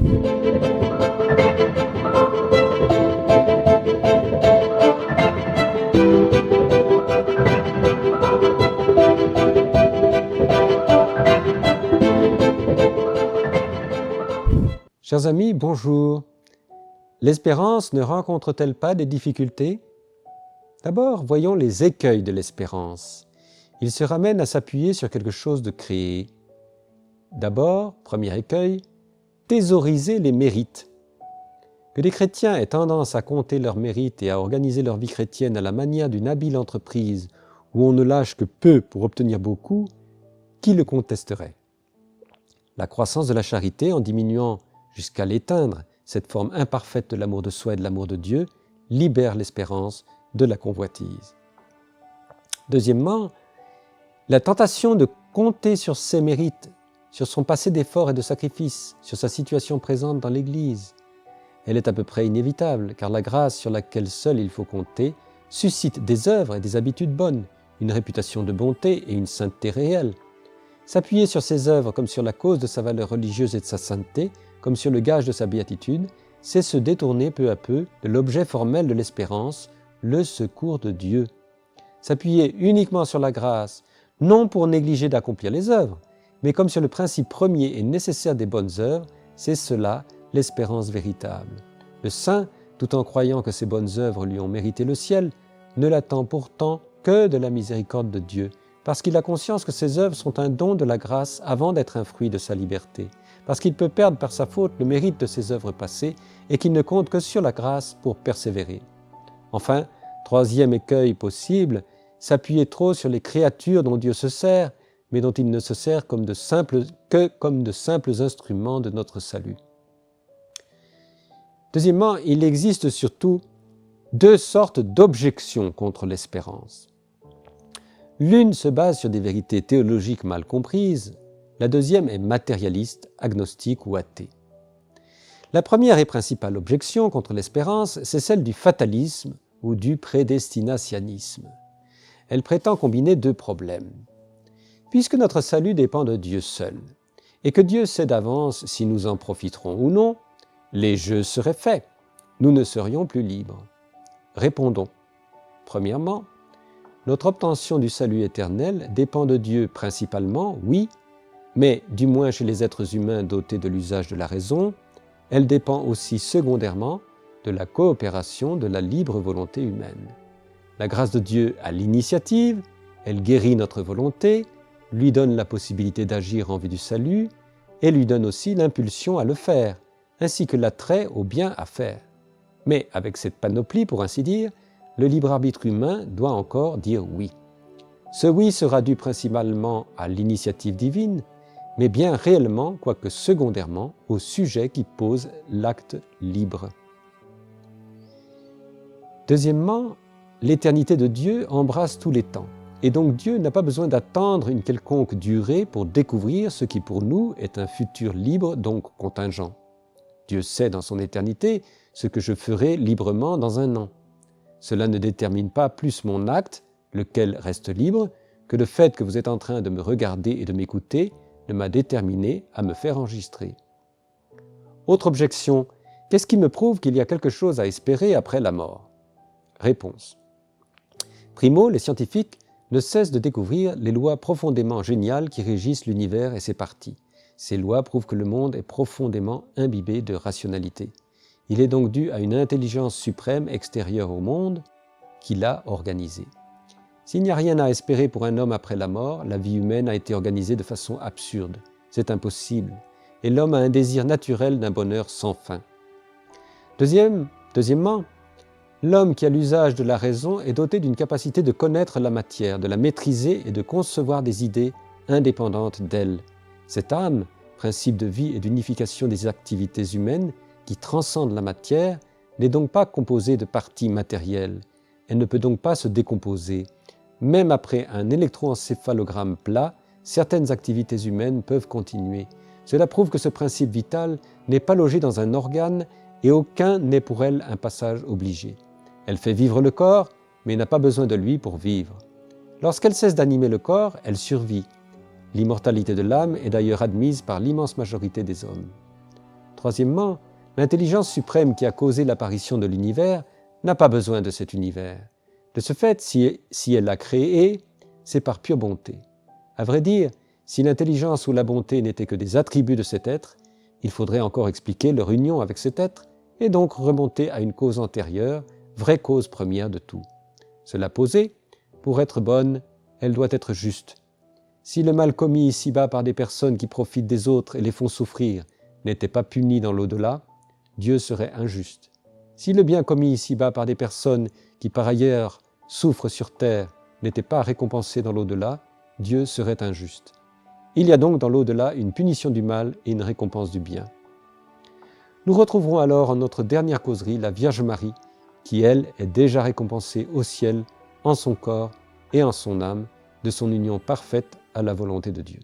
Chers amis, bonjour. L'espérance ne rencontre-t-elle pas des difficultés? D'abord, voyons les écueils de l'espérance. Il se ramène à s'appuyer sur quelque chose de créé. D'abord, premier écueil, thésauriser les mérites. Que les chrétiens aient tendance à compter leurs mérites et à organiser leur vie chrétienne à la manière d'une habile entreprise où on ne lâche que peu pour obtenir beaucoup, qui le contesterait? La croissance de la charité, en diminuant jusqu'à l'éteindre, cette forme imparfaite de l'amour de soi et de l'amour de Dieu, libère l'espérance de la convoitise. Deuxièmement, la tentation de compter sur ses mérites, sur son passé d'efforts et de sacrifices, sur sa situation présente dans l'Église. Elle est à peu près inévitable, car la grâce sur laquelle seul il faut compter suscite des œuvres et des habitudes bonnes, une réputation de bonté et une sainteté réelle. S'appuyer sur ces œuvres comme sur la cause de sa valeur religieuse et de sa sainteté, comme sur le gage de sa béatitude, c'est se détourner peu à peu de l'objet formel de l'espérance, le secours de Dieu. S'appuyer uniquement sur la grâce, non pour négliger d'accomplir les œuvres, mais comme sur le principe premier et nécessaire des bonnes œuvres, c'est cela l'espérance véritable. Le saint, tout en croyant que ses bonnes œuvres lui ont mérité le ciel, ne l'attend pourtant que de la miséricorde de Dieu, parce qu'il a conscience que ses œuvres sont un don de la grâce avant d'être un fruit de sa liberté, parce qu'il peut perdre par sa faute le mérite de ses œuvres passées et qu'il ne compte que sur la grâce pour persévérer. Enfin, troisième écueil possible, s'appuyer trop sur les créatures dont Dieu se sert, mais dont il ne se sert que comme de simples instruments de notre salut. Deuxièmement, il existe surtout deux sortes d'objections contre l'espérance. L'une se base sur des vérités théologiques mal comprises, la deuxième est matérialiste, agnostique ou athée. La première et principale objection contre l'espérance, c'est celle du fatalisme ou du prédestinationnisme. Elle prétend combiner deux problèmes. Puisque notre salut dépend de Dieu seul, et que Dieu sait d'avance si nous en profiterons ou non, les jeux seraient faits, nous ne serions plus libres. Répondons. Premièrement, notre obtention du salut éternel dépend de Dieu principalement, oui, mais du moins chez les êtres humains dotés de l'usage de la raison, elle dépend aussi secondairement de la coopération de la libre volonté humaine. La grâce de Dieu a l'initiative, elle guérit notre volonté, lui donne la possibilité d'agir en vue du salut et lui donne aussi l'impulsion à le faire, ainsi que l'attrait au bien à faire. Mais avec cette panoplie, pour ainsi dire, le libre arbitre humain doit encore dire oui. Ce oui sera dû principalement à l'initiative divine, mais bien réellement, quoique secondairement, au sujet qui pose l'acte libre. Deuxièmement, l'éternité de Dieu embrasse tous les temps, et donc Dieu n'a pas besoin d'attendre une quelconque durée pour découvrir ce qui pour nous est un futur libre, donc contingent. Dieu sait dans son éternité ce que je ferai librement dans un an. Cela ne détermine pas plus mon acte, lequel reste libre, que le fait que vous êtes en train de me regarder et de m'écouter ne m'a déterminé à me faire enregistrer. Autre objection, qu'est-ce qui me prouve qu'il y a quelque chose à espérer après la mort? Réponse. Primo, les scientifiques ne cessent de découvrir les lois profondément géniales qui régissent l'univers et ses parties. Ces lois prouvent que le monde est profondément imbibé de rationalité. Il est donc dû à une intelligence suprême extérieure au monde qui l'a organisé. S'il n'y a rien à espérer pour un homme après la mort, la vie humaine a été organisée de façon absurde. C'est impossible. Et l'homme a un désir naturel d'un bonheur sans fin. Deuxièmement, l'homme qui a l'usage de la raison est doté d'une capacité de connaître la matière, de la maîtriser et de concevoir des idées indépendantes d'elle. Cette âme, principe de vie et d'unification des activités humaines, qui transcende la matière, n'est donc pas composée de parties matérielles. Elle ne peut donc pas se décomposer. Même après un électroencéphalogramme plat, certaines activités humaines peuvent continuer. Cela prouve que ce principe vital n'est pas logé dans un organe et aucun n'est pour elle un passage obligé. Elle fait vivre le corps, mais n'a pas besoin de lui pour vivre. Lorsqu'elle cesse d'animer le corps, elle survit. L'immortalité de l'âme est d'ailleurs admise par l'immense majorité des hommes. Troisièmement, l'intelligence suprême qui a causé l'apparition de l'univers n'a pas besoin de cet univers. De ce fait, si elle l'a créé, c'est par pure bonté. À vrai dire, si l'intelligence ou la bonté n'étaient que des attributs de cet être, il faudrait encore expliquer leur union avec cet être et donc remonter à une cause antérieure, vraie cause première de tout. Cela posé, pour être bonne, elle doit être juste. Si le mal commis ici-bas par des personnes qui profitent des autres et les font souffrir n'était pas puni dans l'au-delà, Dieu serait injuste. Si le bien commis ici-bas par des personnes qui par ailleurs souffrent sur terre n'était pas récompensé dans l'au-delà, Dieu serait injuste. Il y a donc dans l'au-delà une punition du mal et une récompense du bien. Nous retrouverons alors en notre dernière causerie la Vierge Marie, qui elle est déjà récompensée au ciel, en son corps et en son âme, de son union parfaite à la volonté de Dieu.